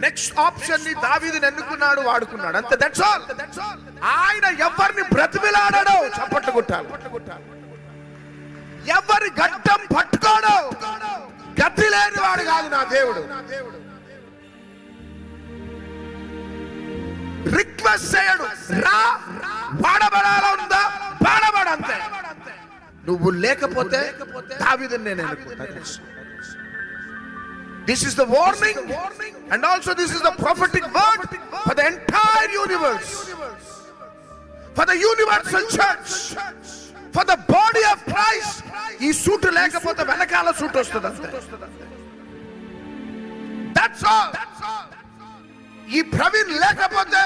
Next option ని దావీదుని ఎన్నుకున్నాడు, వాడుకున్నాడు, అంతే. That's all. ఆయన ఎవరిని బ్రతిమిలాడాడో చప్పట్లు కొట్టాలి. ఎవరి గడ్డం పట్టుకోడో గతి లేని వాడు కాదు నా దేవుడు. రిక్వెస్ట్ చేయడు, రా వాడబడాలా ఉందా వాడబడ, అంతే. నువ్వు లేకపోతే దావీదుని నేను ఎన్నుకుంటాను. This is the warning, and also this is the prophetic word for the entire universe, for the universal church, for the body of Christ. ఈ సూట్ లేకపోతే వెనకాల సూట్ వస్తుంది, అంతే. That's all. ఈ ప్రవీణ్ లేకపోతే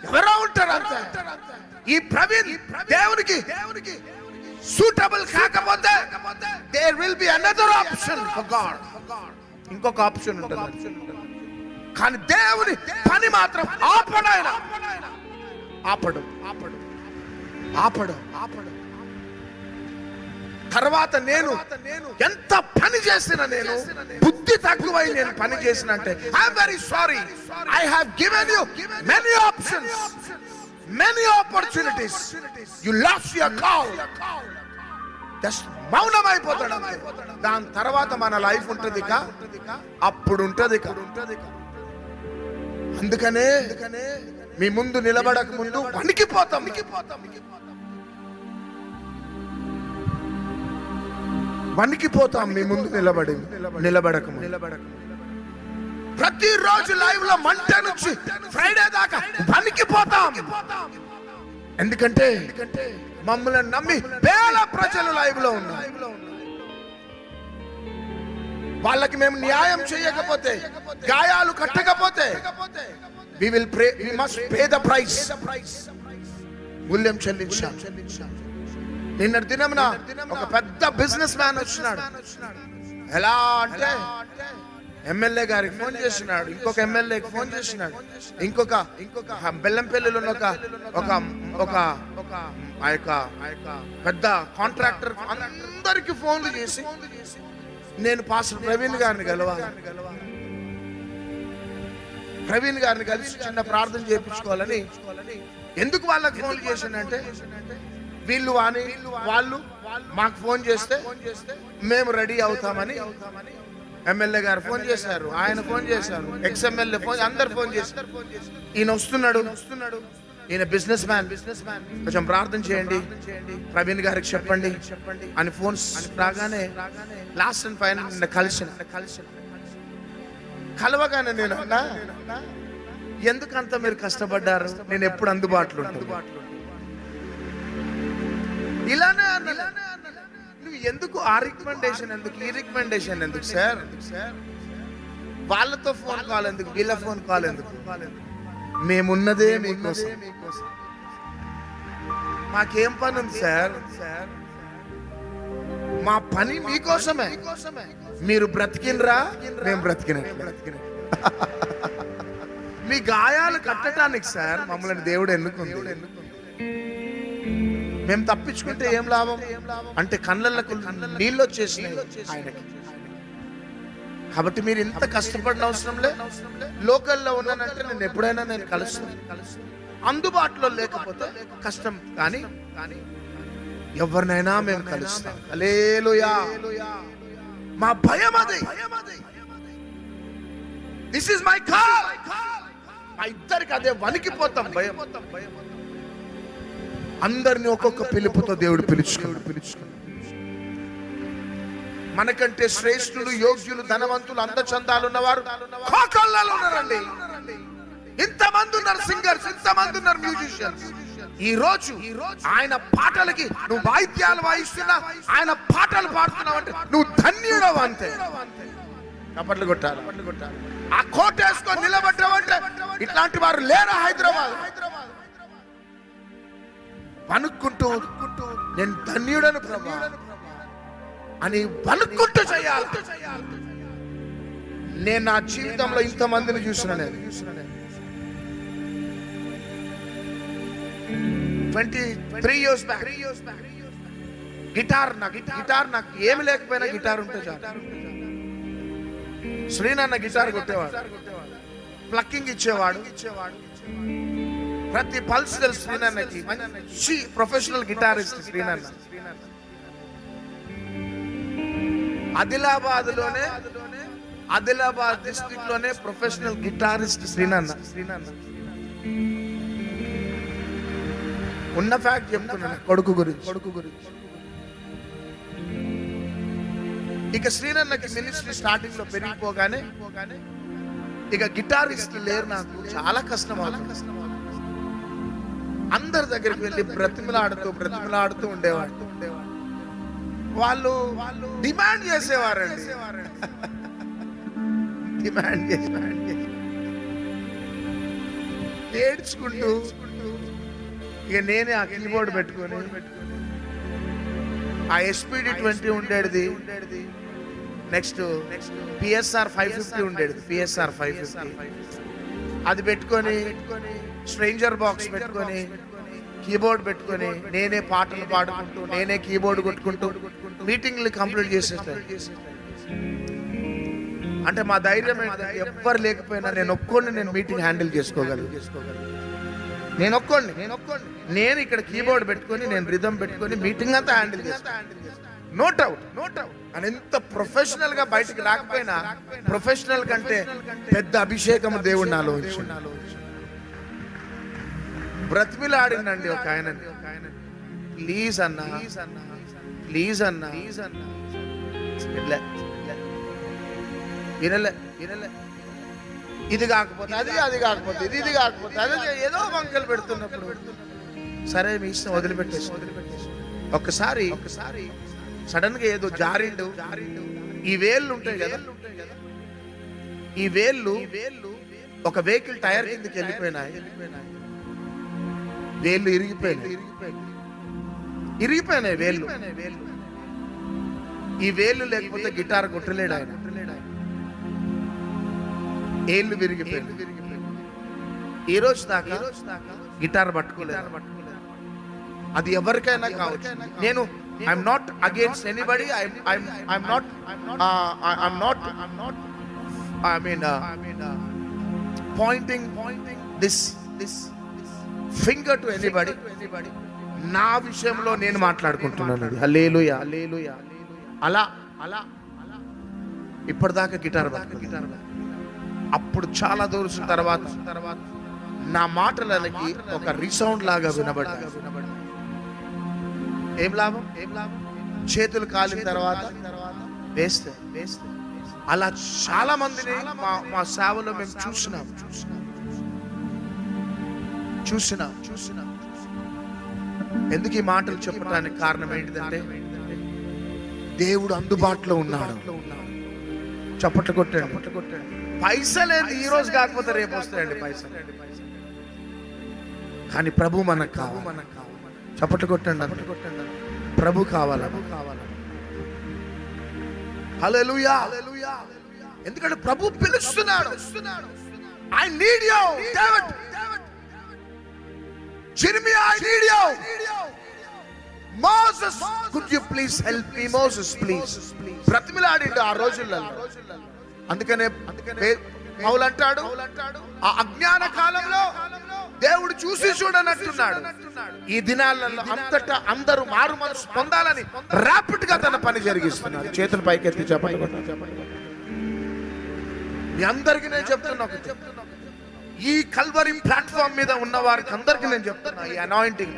ఎవరో ఉంటారు, అంతే. ఈ ప్రవీణ్ దేవునికి సూటబుల్ కాకపోతే there will be another option for God. ఇంకొక ఆప్షన్ ఉంటుంది. కానీ దేవుని పని మాత్రం ఆపడు. ఆయన ఆపడు. తర్వాత నేను ఎంత పని చేసిన, నేను బుద్ధి తక్కువై నేను పని చేసిన అంటే I'm very sorry. I have given you many options, many opportunities. You lost your call. Just మౌనమైపోతాడు. దాని తర్వాత మన లైఫ్ ఉంటుంది, అప్పుడు ఉంటుంది. అందుకనే మీ ముందు నిలబడక ముందు వణికిపోతాం. మీ ముందు నిలబడక ప్రతిరోజు లైవ్ లో మండే నుంచి ఫ్రైడే దాకా వణికిపోతాం. ఎందుకంటే మమ్మల్ని నమ్మి వేల ప్రజలు లైవ్ లో ఉన్నారు. వాళ్ళకి మేము న్యాయం చేయకపోతే, గాయాలు కట్టకపోతే we must pay the price. మూల్యం చెల్లించాలి. నిన్నటి దినమున ఒక పెద్ద బిజినెస్ మ్యాన్ వచ్చినాడు. ఎలా అంటే ఎమ్మెల్యే గారికి ఫోన్ చేసినాడు, ఇంకొక ఎమ్మెల్యేకి ఫోన్ చేసినాడు, ఇంకొక బెల్లంపల్లిలో ఒక పెద్ద కాంట్రాక్టర్ అందరికి ఫోన్లు చేసి నేను పాస్టర్ ప్రవీణ్ గారిని కలిసి చిన్న ప్రార్థన చేయించుకోవాలని. ఎందుకు వాళ్ళకి ఫోన్లు చేశానంటే వాళ్ళు మాకు ఫోన్ చేస్తే మేము రెడీ అవుతామని. ఎమ్మెల్యే గారు ఫోన్ చేశారు, ఆయన ఫోన్ చేశారు, ఎక్స్ఎమ్మెల్యే ఫోన్, అందరు ఫోన్ చేశారు. ఈయన వస్తున్నాడు, ఈయన బిజినెస్ మ్యాన్, కొంచెం ప్రార్థన చేయండి, ప్రవీణ్ గారికి చెప్పండి అని ఫోన్స్ రాగానే లాస్ట్ అండ్ ఫైనల్ కలవగానే నేను అన్నా, ఎందుకంత మీరు కష్టపడ్డారు, నేను ఎప్పుడు అందుబాటులో ఉంటాను. ఇలానే అన్నా, నువ్వు ఎందుకు ఆ రికమెండేషన్ ఎందుకు, ఈ రికమెండేషన్ ఎందుకు సార్, వాళ్ళతో ఫోన్ కాల్ ఎందుకు, వీళ్ళ ఫోన్ కాల్ ఎందుకు, మేమున్నదే మీకోసం. మాకేం పని ఉంది సార్, మా పని మీకోసమే. మీరు బ్రతికినరా, మేము బ్రతికినట్టు. మీ గాయాలు కట్టడానికి సార్ మమ్మల్ని దేవుడు ఎన్నుకుంది. మేము తప్పించుకుంటే ఏం లాభం అంటే కళ్ళకు నీళ్ళు వచ్చేసి ఆయనకి. కాబట్టి మీరు ఇంత కష్టపడిన అవసరం లే. లోకల్లో ఉన్నానంటే నేను ఎప్పుడైనా నేను కలుస్తాను. అందుబాటులో లేకపోతే కష్టం, కానీ ఎవరినైనా మేము కలుస్తాం. హల్లెలూయా. మా భయం అది. This is my call. మా ఇద్దరికి అదే వణికిపోతాం, భయం. అందరిని ఒక్కొక్క పిలుపుతో దేవుడు పిలుచుకున్నాడు. మనకంటే శ్రేష్ఠులు, యోగ్యులు, ధనవంతులు, అందచందాలు ఉన్నవారు కోకొల్లలో ఉన్నారండి. ఇంతమంది ఉన్నారు సింగర్స్, ఇంతమంది ఉన్నారు మ్యూజిషియన్స్. ఈ రోజు ఆయన పాటలకి నువ్వు వాయిద్యాలు వాయిస్తున్నా, ఆయన పాటలు పాడుతున్నావు అంటే నువ్వు ధన్యుడవు, అంతే. చప్పట్లు కొట్టాలి. ఆ కోట వేసుకొని నిలబడ్డావంటే ఇట్లాంటి వారు లేరా హైదరాబాద్. వణుక్కుంటూ నేను ధన్యుడను ప్రభా అని వణుక్కుంటూ చేయాలి. నేను నా జీవితంలో ఇంతమందిని చూసిన, నేను 23 years back గిటార్ నాకు ఏమి లేకపోయినా గిటార్ ఉంటే చాలు. శ్రీనన్న గిటార్ కొట్టేవాడు, ప్లక్కింగ్ ఇచ్చేవాడు. ప్రతి పల్స్ తెలుసు శ్రీనన్నకి. మంచి ప్రొఫెషనల్ గిటారిస్ట్ శ్రీనన్న. ఆదిలాబాద్ డిస్ట్రిక్ట్ లోనే ప్రొఫెషనల్ గిటారిస్ట్ శ్రీనన్న. ఉన్న ఫ్యాక్ట్ చెప్తున్నా కొడుకు గురించి. ఇక శ్రీనన్నకి మినిస్ట్రీ స్టార్టింగ్ లో పెరిగిపోగానే ఇక గిటారిస్ట్ లేరు. నాకు చాలా కష్టం. అందరి దగ్గరికి వెళ్ళి బ్రతిమలాడుతూ ఉండేవాడు. వాళ్ళు డిమాండ్ చేసేవారండి. ఏడ్చుకుంటూ ఇక నేనే ఆ కీబోర్డ్ పెట్టుకొని ఆ SPD 20 ఉండేది. నెక్స్ట్ PSR 550 ఉండేది. PSR 550 అది పెట్టుకొని స్ట్రేంజర్ బాక్స్ పెట్టుకొని కీబోర్డ్ పెట్టుకొని నేనే పాటలు పాడుకుంటూ నేనే కీబోర్డ్ కొట్టుకుంటూ మీటింగ్లు కంప్లీట్ చేసేస్తాను. అంటే మా ధైర్యం ఎవ్వరు లేకపోయినా నేను మీటింగ్ హ్యాండిల్ చేసుకోగలను. నేను ఇక్కడ కీబోర్డ్ పెట్టుకొని నేను రిథం పెట్టుకొని మీటింగ్ అంతా హ్యాండిల్ చేస్తాను. No doubt. అని ఎంత ప్రొఫెషనల్ గా బయటికి రాకపోయినా ప్రొఫెషనల్ కంటే పెద్ద అభిషేకం దేవుడు నాలో ఉంచాడు. బ్రతిమిలాడిందండి ఒక ఆయన, ప్లీజ్ అన్నా వినలే. ఇది కాకపోతే అది కాకపోతే ఇది కాకపోతే అదే ఏదో వంకలు పెడుతున్నప్పుడు సరే మీ ఇష్టం వదిలిపెట్టేసి ఒక్కసారి సడన్ గా ఏదో జారిండు. ఈ వేళ్ళు ఉంటాయి కదా, ఈ వేళ్ళు ఒక వెహికల్ టైర్ కిందకి వెళ్ళిపోయినాయి. వేళ్ళు ఇరిగిపోయినాయి వేళ్ళు. ఈ వేళ్ళు లేకపోతే గిటార్ కొట్టలేడు ఆయన. ఏళ్ళు విరిగిపోయింది. ఈ రోజు దాకా గిటార్ పట్టుకోలేదు. అది ఎవరికైనా కావచ్చు. నేను I'm not against anybody. Pointing this finger to anybody. నా విషయంలో నేను మాట్లాడుకుంటున్నాను. హల్లెలూయా. అలా ఇప్పటిదాకా గిటార్ అప్పుడు చాలా దూరం తర్వాత నా మాటలకి ఒక రీసౌండ్ లాగా వినబడ్డాయి. ఏం లాభం? చేతులు కాలిన తర్వాత వేస్తే అలా చాలా మందిని మా సేవలో మేము చూసినాం. ఎందుకు ఈ మాటలు చెప్పడానికి కారణం ఏంటిదంటే దేవుడు అందుబాటులో ఉన్నాడు. చప్పట్లు కొట్టాడు. పైసలేదు ఈ రోజు కాకపోతే రేపు వస్తాయండి పైసలు. కానీ ప్రభు మనకు కావాలి. చప్పట్లు కొట్టండి. ప్రభు కావాలి. హల్లెలూయా. ఎందుకంటే ప్రభు పిలుస్తున్నాడు. I need you David. Jeremiah, I need you. Moses, could you please help me? Moses, please. బ్రతిమిలాడిండు ఆ రోజుల్లో. అందుకనే పౌలు అంటాడు ఆ అజ్ఞాన కాలంలో దేవుడు చూసి చూడనట్టున్నాడు. ఈ దినాలలో అంతటా అందరూ మారు మనసు పొందాలని ర్యాపిడ్ గా తన పని జరిగిస్తున్నాడు. చేతులు పైకెత్తి చెప్పండి. మీ అందరికీ నేను చెప్తున్నా, ఈ కల్వరి ప్లాట్ఫామ్ మీద ఉన్న వారికి అందరికీ నేను చెప్తున్నా, ఈ అనాయింటింగ్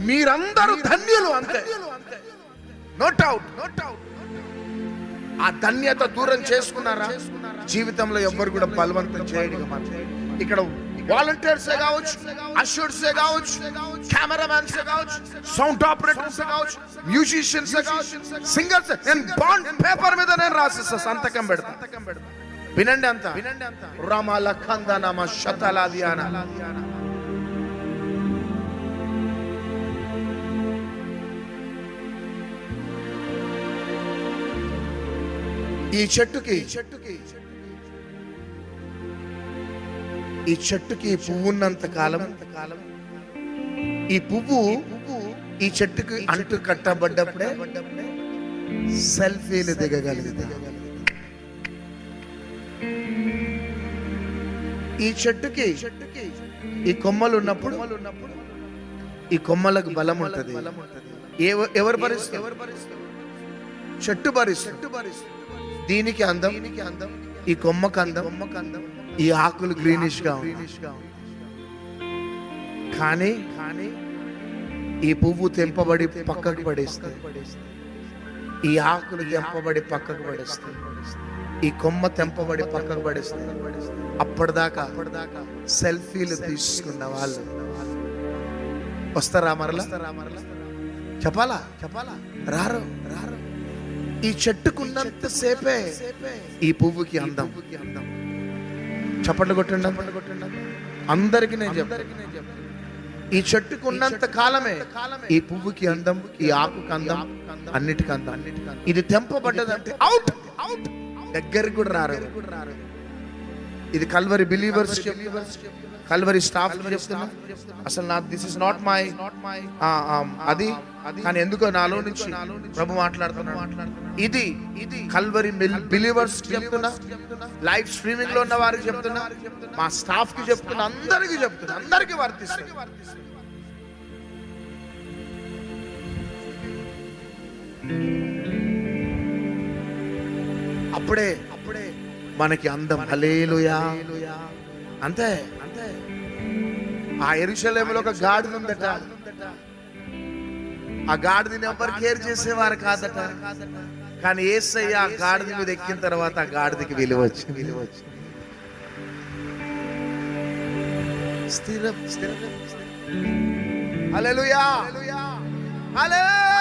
మీరందరూ ధన్యులు. అంతే, నో డౌట్. ఆ ధన్యత దూరం చేసుకున్నారా జీవితంలో ఎవ్వరు కూడా బలవంతం చేయడం. ఇక్కడ వాలంటీర్స్ కావచ్చు, అష్యూర్స్ కావచ్చు, కెమెరామెన్స్ కావచ్చు, సౌండ్ ఆపరేటర్స్ కావచ్చు, మ్యూజిషియన్స్ కావచ్చు, సింగర్స్. నేను బాండ్ పేపర్ మీద నేను రాసిస్తా, సంతకం పెడతా. వినండి అంత రామాల ఖందనామ శతలాదియానా. ఈ చెట్టుకి పువ్వు ఉన్నంత కాలం ఈ పువ్వు ఈ చెట్టుకి అంటు కట్టబడ్డప్పుడే సెల్ఫీలు దిగగలిగింది. ఈ చెట్టుకి ఈ కొమ్మలు ఉన్నప్పుడు ఈ కొమ్మలకు బలం ఉంటది. ఎవరు భరిస్తారు? చెట్టు భరిస్తుంది. దీనికి అందం, ఈ కొమ్మకు అందం, ఈ ఆకులు గ్రీనిష్ గా కానీ ఈ పువ్వు తెంపబడి పక్కకు పడేస్తాయి, ఈ ఆకులు తెంపబడి పక్కకు పడేస్తాయి, ఈ కొమ్మ తెంపబడి పక్కకు పడేస్తాయి. అప్పటిదాకా సెల్ఫీలు తీసుకున్న వాళ్ళు వస్తారా మరలా? చెప్పాలా? రారు. ఈ చెట్టుకున్నంత సేపే ఈ పువ్వుకి అందం. చప్పట్లు కొట్టండి. అందరికి నేను చెప్తాను, ఈ చెట్టుకు ఉన్నంత కాలమే ఈ పువ్వుకి అందం, ఈ ఆకుకి అందం, అన్నిటికీ అందం. ఇది తెంపబడ్డదంటే అవుట్. దగ్గరికి కూడా రారు. ఇది కల్వరి బిలీవర్స్, కల్వరి స్టాఫ్ చెప్తున్నా. అసలు నా దిస్ ఇస్ నాట్ మై అది, కానీ ఎందుకో నాలో నుంచి ప్రభు మాట్లాడుతున్నా. ఇది కల్వరి బిలీవర్స్ చెప్తున్నా, లైవ్ స్ట్రీమింగ్ లో ఉన్న వారికి చెప్తున్నా, మా స్టాఫ్ కి చెప్తున్నా, అందరికి చెప్తున్నా, అందరికి వర్తిస్తుంది. అప్పుడే మనకి అందం. హల్లెలూయా. అంతే. ఆ యెరూషలేములో ఒక గాడిద ఉందట. ఆ గాడిదని ఎవరు కేర్ చేసేవారు కాదట. కానీ యేసయ్య ఆ గాడిద మీద ఎక్కిన తర్వాత ఆ గాడిదకి విలువ వచ్చింది. స్థిరం. హల్లెలూయా. హల్లెలూయా.